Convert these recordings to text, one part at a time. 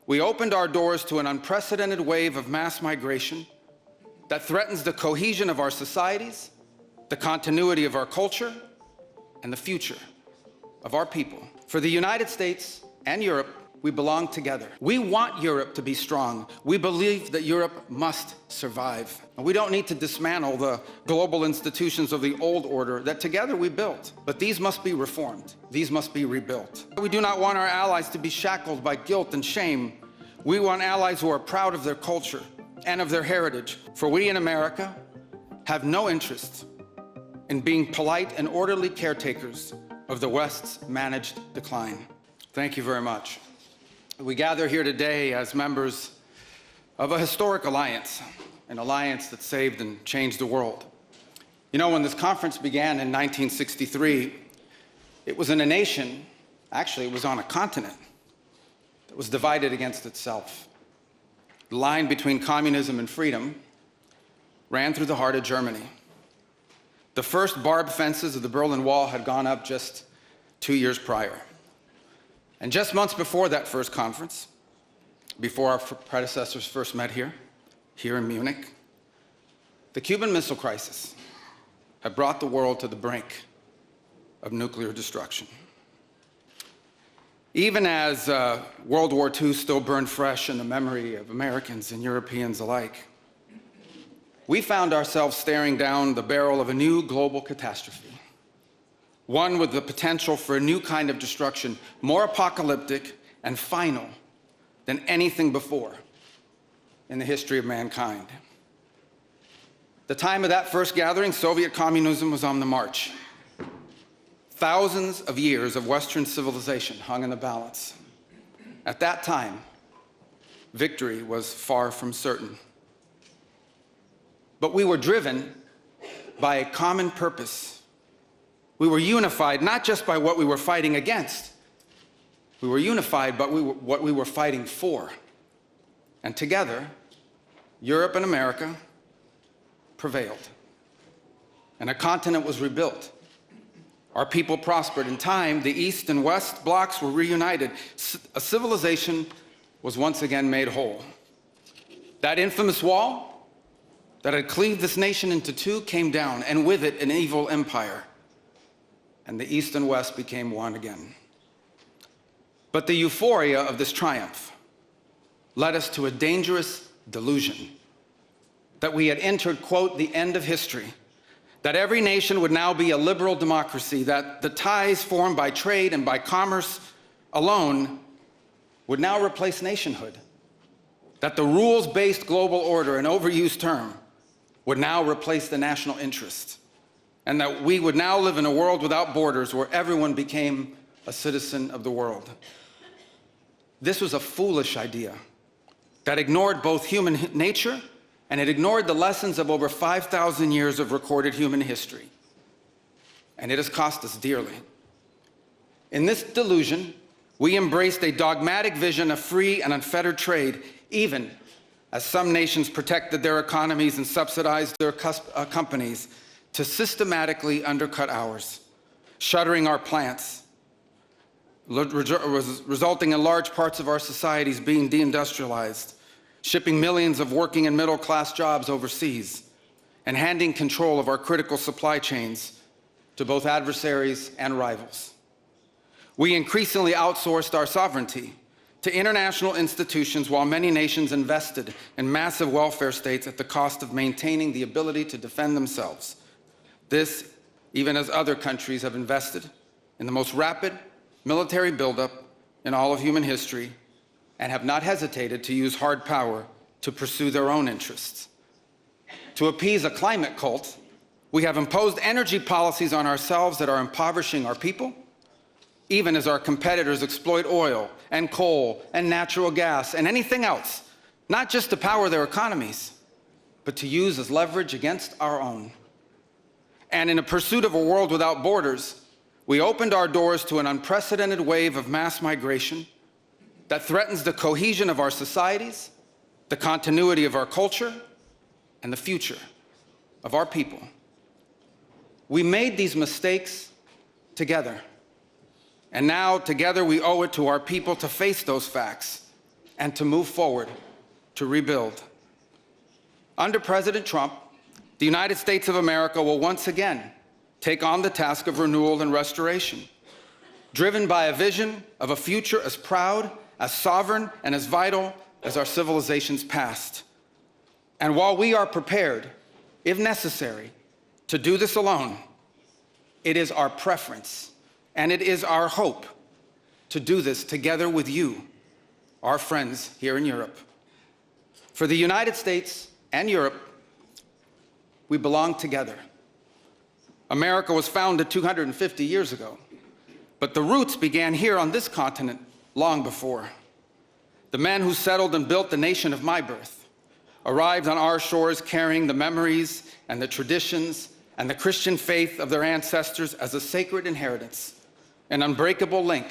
we opened our doors to an unprecedented wave of mass migration that threatens the cohesion of our societies, the continuity of our culture, and the future of our people. For the United States and Europe, we belong together. We want Europe to be strong. We believe that Europe must survive. And we don't need to dismantle the global institutions of the old order that together we built. But these must be reformed. These must be rebuilt. We do not want our allies to be shackled by guilt and shame. We want allies who are proud of their culture and of their heritage. For we in America have no interest in being polite and orderly caretakers of the West's managed decline. Thank you very much. We gather here today as members of a historic alliance, an alliance that saved and changed the world. You know, when this conference began in 1963, it was in a nation, actually it was on a continent, that was divided against itself. The line between communism and freedom ran through the heart of Germany. The first barbed fences of the Berlin Wall had gone up just 2 years prior. And just months before that first conference, before our predecessors first met here in Munich, the Cuban Missile Crisis had brought the world to the brink of nuclear destruction. Even as World War II still burned fresh in the memory of Americans and Europeans alike, we found ourselves staring down the barrel of a new global catastrophe. One with the potential for a new kind of destruction, more apocalyptic and final than anything before in the history of mankind. The time of that first gathering, Soviet communism was on the march. Thousands of years of Western civilization hung in the balance. At that time, victory was far from certain. But we were driven by a common purpose. We were unified not just by what we were fighting against. We were unified by what we were fighting for. And together, Europe and America prevailed. And a continent was rebuilt. Our people prospered. In time, the East and West blocks were reunited. A civilization was once again made whole. That infamous wall that had cleaved this nation into two came down, and with it, an evil empire. And the East and West became one again. But the euphoria of this triumph led us to a dangerous delusion that we had entered, quote, the end of history, that every nation would now be a liberal democracy, that the ties formed by trade and by commerce alone would now replace nationhood, that the rules-based global order, an overused term, would now replace the national interest, and that we would now live in a world without borders where everyone became a citizen of the world. This was a foolish idea that ignored both human nature and it ignored the lessons of over 5,000 years of recorded human history. And it has cost us dearly. In this delusion, we embraced a dogmatic vision of free and unfettered trade, even as some nations protected their economies and subsidized their companies to systematically undercut ours, shuttering our plants, resulting in large parts of our societies being deindustrialized, shipping millions of working and middle-class jobs overseas, and handing control of our critical supply chains to both adversaries and rivals. We increasingly outsourced our sovereignty to international institutions while many nations invested in massive welfare states at the cost of maintaining the ability to defend themselves. This, even as other countries have invested in the most rapid military buildup in all of human history and have not hesitated to use hard power to pursue their own interests. To appease a climate cult, we have imposed energy policies on ourselves that are impoverishing our people, even as our competitors exploit oil and coal and natural gas and anything else, not just to power their economies, but to use as leverage against our own. And in a pursuit of a world without borders, we opened our doors to an unprecedented wave of mass migration that threatens the cohesion of our societies, the continuity of our culture, and the future of our people. We made these mistakes together. And now, together, we owe it to our people to face those facts and to move forward to rebuild. Under President Trump, the United States of America will once again take on the task of renewal and restoration, driven by a vision of a future as proud, as sovereign, and as vital as our civilization's past. And while we are prepared, if necessary, to do this alone, it is our preference and it is our hope to do this together with you, our friends here in Europe. For the United States and Europe, we belong together. America was founded 250 years ago, but the roots began here on this continent long before. The men who settled and built the nation of my birth arrived on our shores carrying the memories and the traditions and the Christian faith of their ancestors as a sacred inheritance, an unbreakable link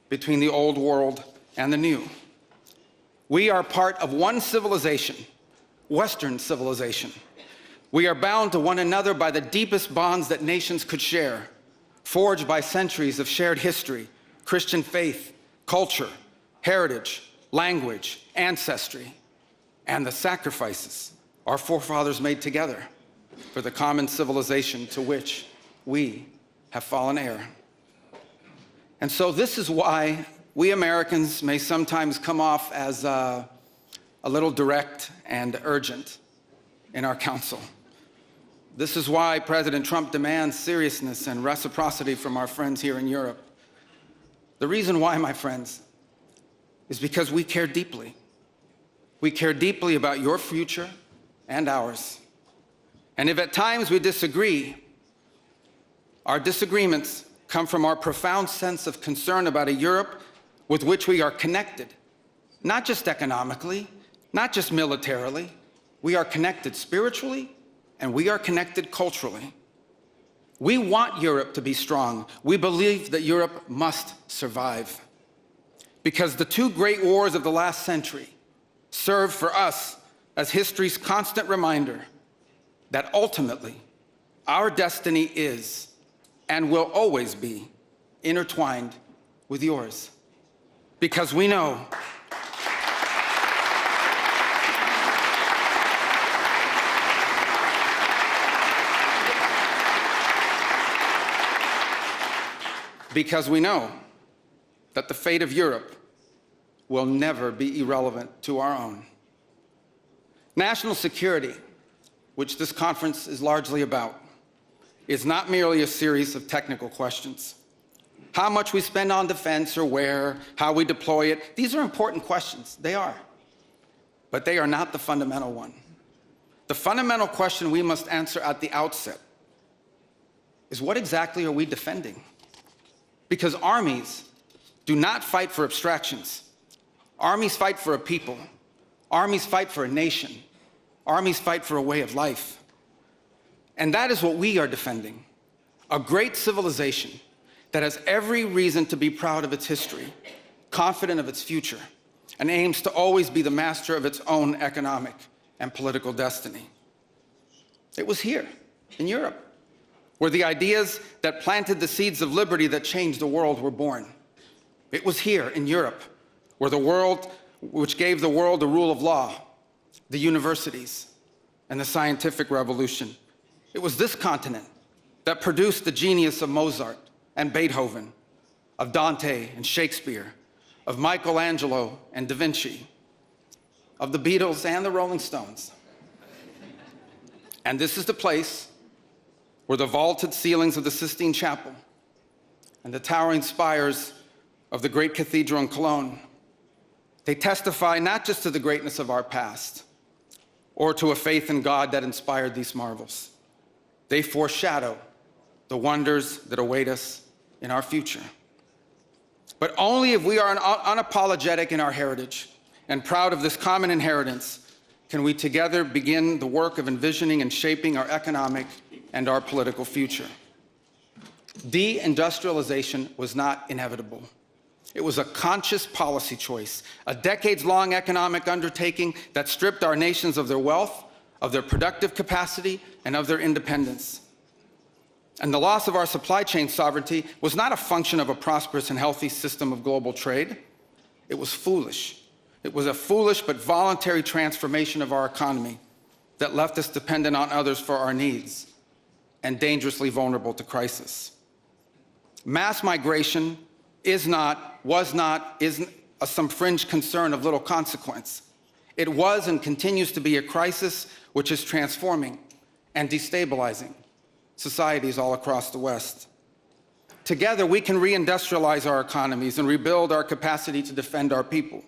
between the old world and the new. We are part of one civilization, Western civilization. We are bound to one another by the deepest bonds that nations could share, forged by centuries of shared history, Christian faith, culture, heritage, language, ancestry, and the sacrifices our forefathers made together for the common civilization to which we have fallen heir. And so this is why we Americans may sometimes come off as a little direct and urgent in our counsel. This is why President Trump demands seriousness and reciprocity from our friends here in Europe. The reason why, my friends, is because we care deeply. We care deeply about your future and ours. And if at times we disagree, our disagreements come from our profound sense of concern about a Europe with which we are connected, not just economically, not just militarily. We are connected spiritually, and we are connected culturally. We want Europe to be strong. We believe that Europe must survive. Because the two great wars of the last century serve for us as history's constant reminder that ultimately our destiny is and will always be intertwined with yours. Because we know that the fate of Europe will never be irrelevant to our own. National security, which this conference is largely about, is not merely a series of technical questions. How much we spend on defense or where, how we deploy it, these are important questions, they are. But they are not the fundamental one. The fundamental question we must answer at the outset is, what exactly are we defending? Because armies do not fight for abstractions. Armies fight for a people. Armies fight for a nation. Armies fight for a way of life. And that is what we are defending. A great civilization that has every reason to be proud of its history, confident of its future, and aims to always be the master of its own economic and political destiny. It was here, in Europe, where the ideas that planted the seeds of liberty that changed the world were born. It was here, in Europe, which gave the world the rule of law, the universities, and the scientific revolution. It was this continent that produced the genius of Mozart and Beethoven, of Dante and Shakespeare, of Michelangelo and Da Vinci, of the Beatles and the Rolling Stones. And this is the place where the vaulted ceilings of the Sistine Chapel and the towering spires of the great cathedral in Cologne, they testify not just to the greatness of our past or to a faith in God that inspired these marvels. They foreshadow the wonders that await us in our future. But only if we are unapologetic in our heritage and proud of this common inheritance can we together begin the work of envisioning and shaping our economic and our political future. Deindustrialization was not inevitable. It was a conscious policy choice, a decades-long economic undertaking that stripped our nations of their wealth, of their productive capacity, and of their independence. And the loss of our supply chain sovereignty was not a function of a prosperous and healthy system of global trade. It was foolish. It was a foolish but voluntary transformation of our economy that left us dependent on others for our needs and dangerously vulnerable to crisis. Mass migration isn't some fringe concern of little consequence. It was and continues to be a crisis which is transforming and destabilizing societies all across the West. Together, we can reindustrialize our economies and rebuild our capacity to defend our people.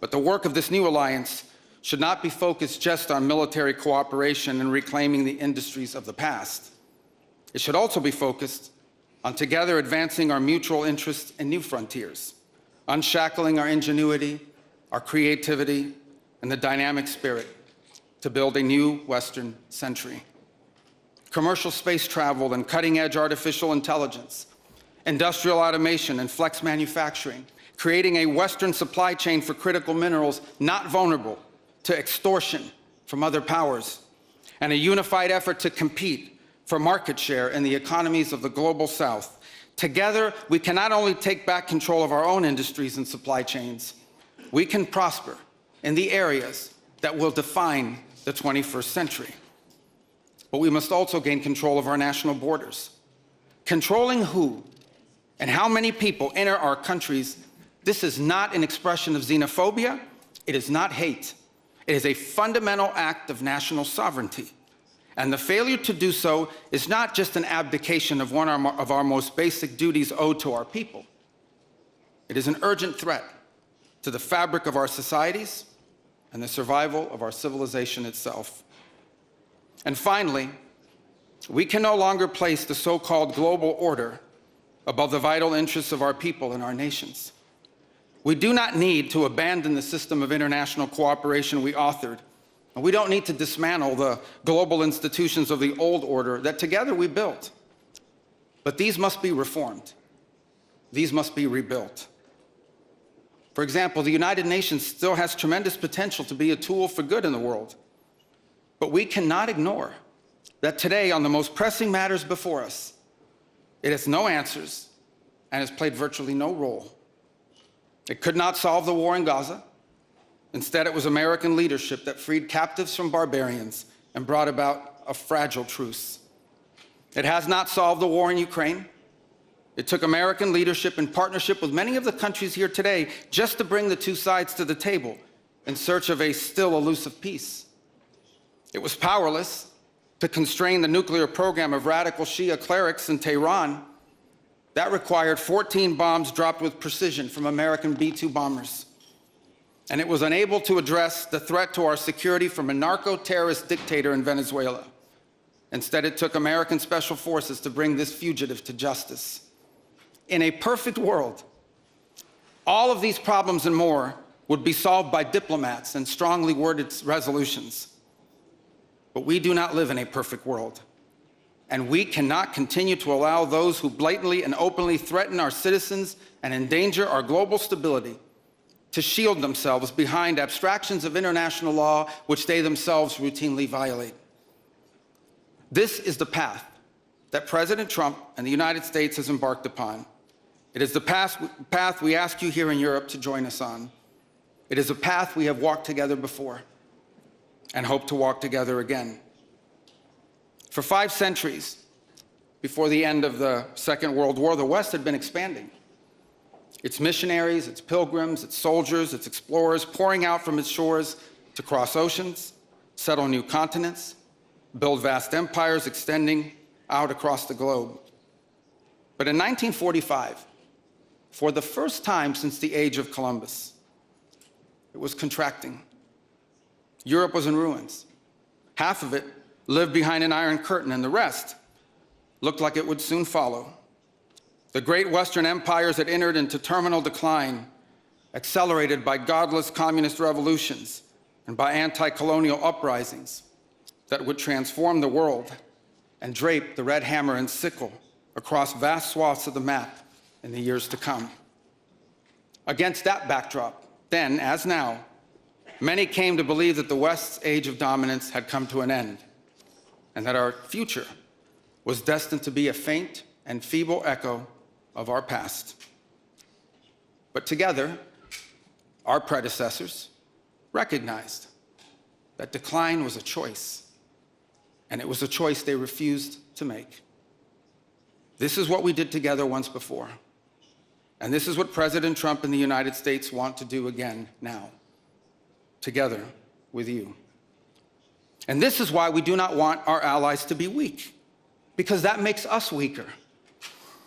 But the work of this new alliance should not be focused just on military cooperation and reclaiming the industries of the past. It should also be focused on together advancing our mutual interests in new frontiers, unshackling our ingenuity, our creativity, and the dynamic spirit to build a new Western century. Commercial space travel and cutting-edge artificial intelligence, industrial automation and flex manufacturing, creating a Western supply chain for critical minerals not vulnerable to extortion from other powers, and a unified effort to compete for market share in the economies of the global South. Together, we can not only take back control of our own industries and supply chains, we can prosper in the areas that will define the 21st century. But we must also gain control of our national borders. Controlling who and how many people enter our countries, this is not an expression of xenophobia, it is not hate. It is a fundamental act of national sovereignty. And the failure to do so is not just an abdication of one of our most basic duties owed to our people. It is an urgent threat to the fabric of our societies and the survival of our civilization itself. And finally, we can no longer place the so-called global order above the vital interests of our people and our nations. We do not need to abandon the system of international cooperation we authored, and we don't need to dismantle the global institutions of the old order that together we built. But these must be reformed. These must be rebuilt. For example, the United Nations still has tremendous potential to be a tool for good in the world. But we cannot ignore that today, on the most pressing matters before us, it has no answers and has played virtually no role. It could not solve the war in Gaza. Instead, it was American leadership that freed captives from barbarians and brought about a fragile truce. It has not solved the war in Ukraine. It took American leadership in partnership with many of the countries here today just to bring the two sides to the table in search of a still elusive peace. It was powerless to constrain the nuclear program of radical Shia clerics in Tehran. That required 14 bombs dropped with precision from American B-2 bombers. And it was unable to address the threat to our security from a narco-terrorist dictator in Venezuela. Instead, it took American special forces to bring this fugitive to justice. In a perfect world, all of these problems and more would be solved by diplomats and strongly worded resolutions. But we do not live in a perfect world, and we cannot continue to allow those who blatantly and openly threaten our citizens and endanger our global stability to shield themselves behind abstractions of international law which they themselves routinely violate. This is the path that President Trump and the United States has embarked upon. It is the path we ask you here in Europe to join us on. It is a path we have walked together before and hope to walk together again. For 5 centuries, before the end of the Second World War, the West had been expanding. Its missionaries, its pilgrims, its soldiers, its explorers pouring out from its shores to cross oceans, settle new continents, build vast empires extending out across the globe. But in 1945, for the first time since the age of Columbus, it was contracting. Europe was in ruins. Half of it lived behind an iron curtain, and the rest looked like it would soon follow. The great Western empires had entered into terminal decline, accelerated by godless communist revolutions and by anti-colonial uprisings that would transform the world and drape the red hammer and sickle across vast swaths of the map in the years to come. Against that backdrop, then as now, many came to believe that the West's age of dominance had come to an end, and that our future was destined to be a faint and feeble echo of our past. But together, our predecessors, recognized that decline was a choice, and it was a choice they refused to make. This is what we did together once before, and this is what President Trump and the United States want to do again now, together with you. And this is why we do not want our allies to be weak, because that makes us weaker.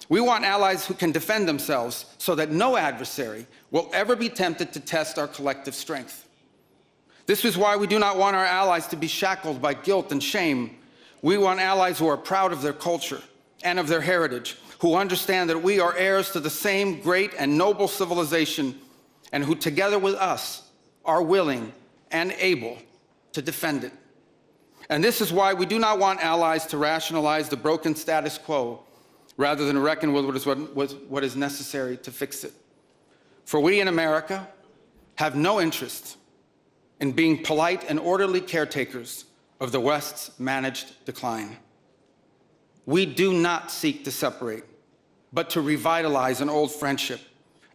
We want allies who can defend themselves so that no adversary will ever be tempted to test our collective strength. This is why we do not want our allies to be shackled by guilt and shame. We want allies who are proud of their culture and of their heritage, who understand that we are heirs to the same great and noble civilization, and who together with us are willing and able to defend it. And this is why we do not want allies to rationalize the broken status quo rather than reckon with what is necessary to fix it. For we in America have no interest in being polite and orderly caretakers of the West's managed decline. We do not seek to separate, but to revitalize an old friendship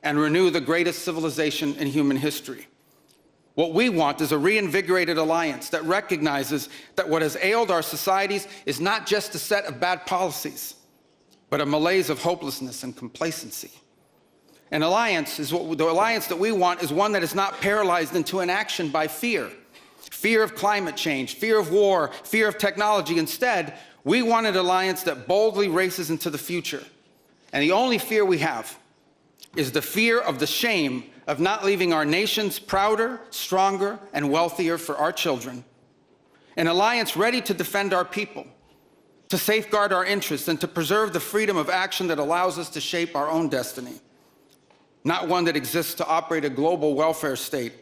and renew the greatest civilization in human history. What we want is a reinvigorated alliance that recognizes that what has ailed our societies is not just a set of bad policies, but a malaise of hopelessness and complacency. The alliance that we want is one that is not paralyzed into inaction by fear. Fear of climate change, fear of war, fear of technology. Instead, we want an alliance that boldly races into the future. And the only fear we have is the fear of the shame of not leaving our nations prouder, stronger, and wealthier for our children. An alliance ready to defend our people, to safeguard our interests, and to preserve the freedom of action that allows us to shape our own destiny. Not one that exists to operate a global welfare state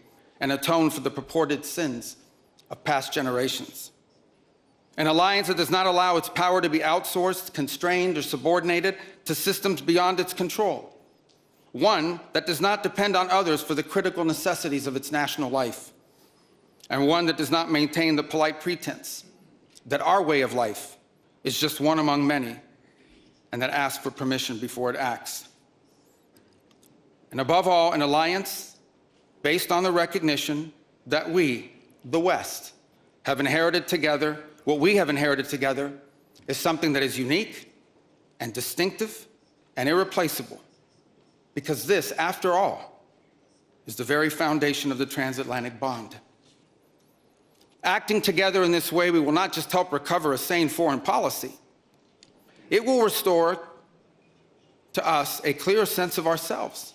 and atone for the purported sins of past generations. An alliance that does not allow its power to be outsourced, constrained, or subordinated to systems beyond its control. One that does not depend on others for the critical necessities of its national life. And one that does not maintain the polite pretense that our way of life is just one among many, and that asks for permission before it acts. And above all, an alliance based on the recognition that we, the West, have inherited together. What we have inherited together is something that is unique and distinctive and irreplaceable, because this, after all, is the very foundation of the transatlantic bond. Acting together in this way, we will not just help recover a sane foreign policy, it will restore to us a clearer sense of ourselves.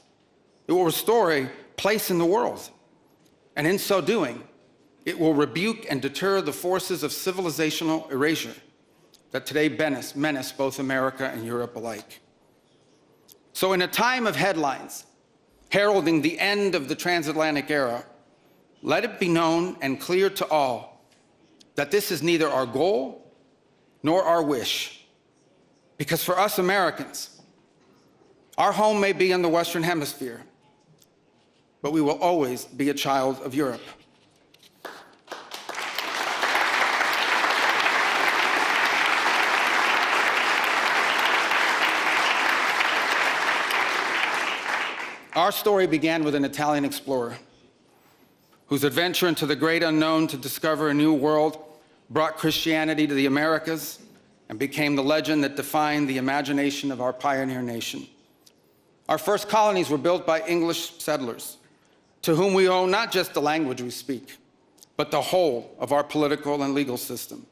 It will restore a place in the world. And in so doing, it will rebuke and deter the forces of civilizational erasure that today menace both America and Europe alike. So in a time of headlines heralding the end of the transatlantic era, let it be known and clear to all that this is neither our goal nor our wish. Because for us Americans, our home may be in the Western Hemisphere, but we will always be a child of Europe. Our story began with an Italian explorer whose adventure into the great unknown to discover a new world brought Christianity to the Americas and became the legend that defined the imagination of our pioneer nation. Our first colonies were built by English settlers, to whom we owe not just the language we speak, but the whole of our political and legal system.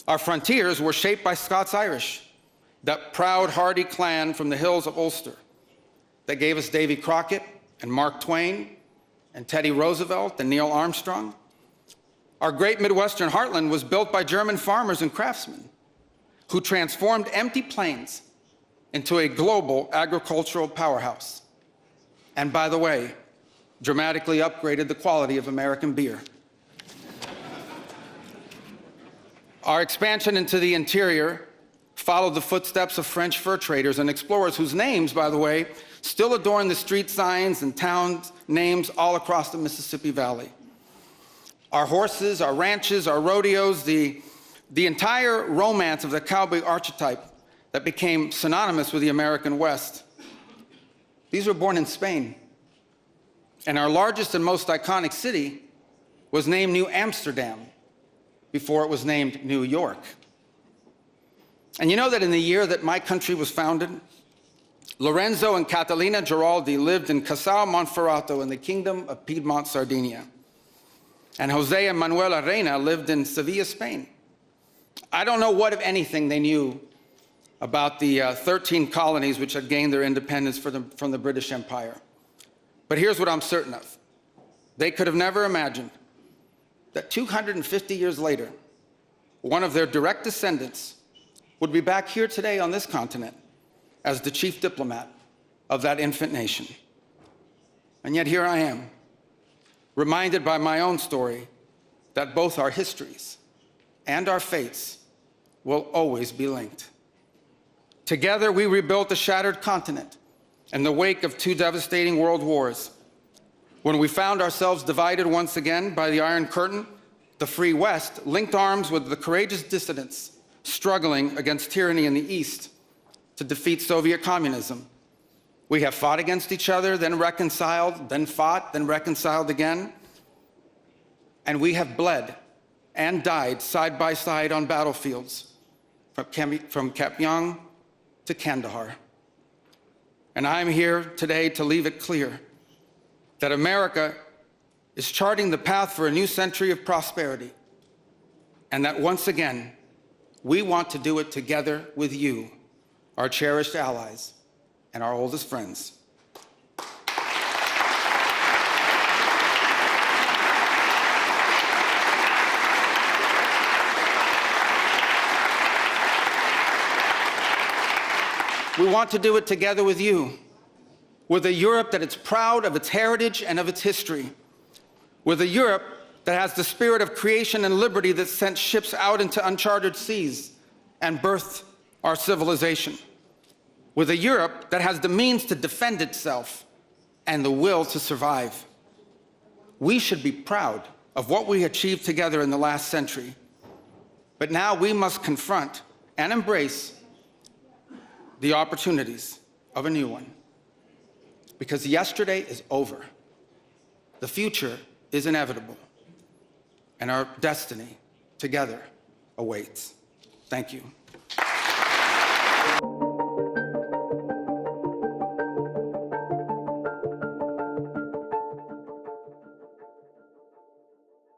Our frontiers were shaped by Scots-Irish, that proud, hardy clan from the hills of Ulster that gave us Davy Crockett and Mark Twain and Teddy Roosevelt and Neil Armstrong. Our great Midwestern heartland was built by German farmers and craftsmen who transformed empty plains into a global agricultural powerhouse. And by the way, dramatically upgraded the quality of American beer. Our expansion into the interior followed the footsteps of French fur traders and explorers whose names, by the way, still adorn the street signs and town names all across the Mississippi Valley. Our horses, our ranches, our rodeos, the entire romance of the cowboy archetype that became synonymous with the American West. These were born in Spain And our largest and most iconic city was named New Amsterdam before it was named New York. And you know that in the year that my country was founded, Lorenzo and Catalina Giraldi lived in Casal Monferrato in the Kingdom of Piedmont, Sardinia. And Jose and Manuela Reina lived in Sevilla, Spain. I don't know what, if anything, they knew about the 13 colonies which had gained their independence from the British Empire. But here's what I'm certain of. They could have never imagined that 250 years later, one of their direct descendants would be back here today on this continent as the chief diplomat of that infant nation. And yet here I am, reminded by my own story that both our histories and our fates will always be linked. Together, we rebuilt a shattered continent in the wake of 2 devastating world wars. When we found ourselves divided once again by the Iron Curtain, the Free West linked arms with the courageous dissidents struggling against tyranny in the East to defeat Soviet communism. We have fought against each other, then reconciled, then fought, then reconciled again. And we have bled and died side by side on battlefields from Kapyong to Kandahar. And I'm here today to leave it clear that America is charting the path for a new century of prosperity, and that once again, we want to do it together with you, our cherished allies and our oldest friends. We want to do it together with you, with a Europe that is proud of its heritage and of its history, with a Europe that has the spirit of creation and liberty that sent ships out into uncharted seas and birthed our civilization, with a Europe that has the means to defend itself and the will to survive. We should be proud of what we achieved together in the last century, but now we must confront and embrace the opportunities of a new one. Because yesterday is over. The future is inevitable. And our destiny together awaits. Thank you.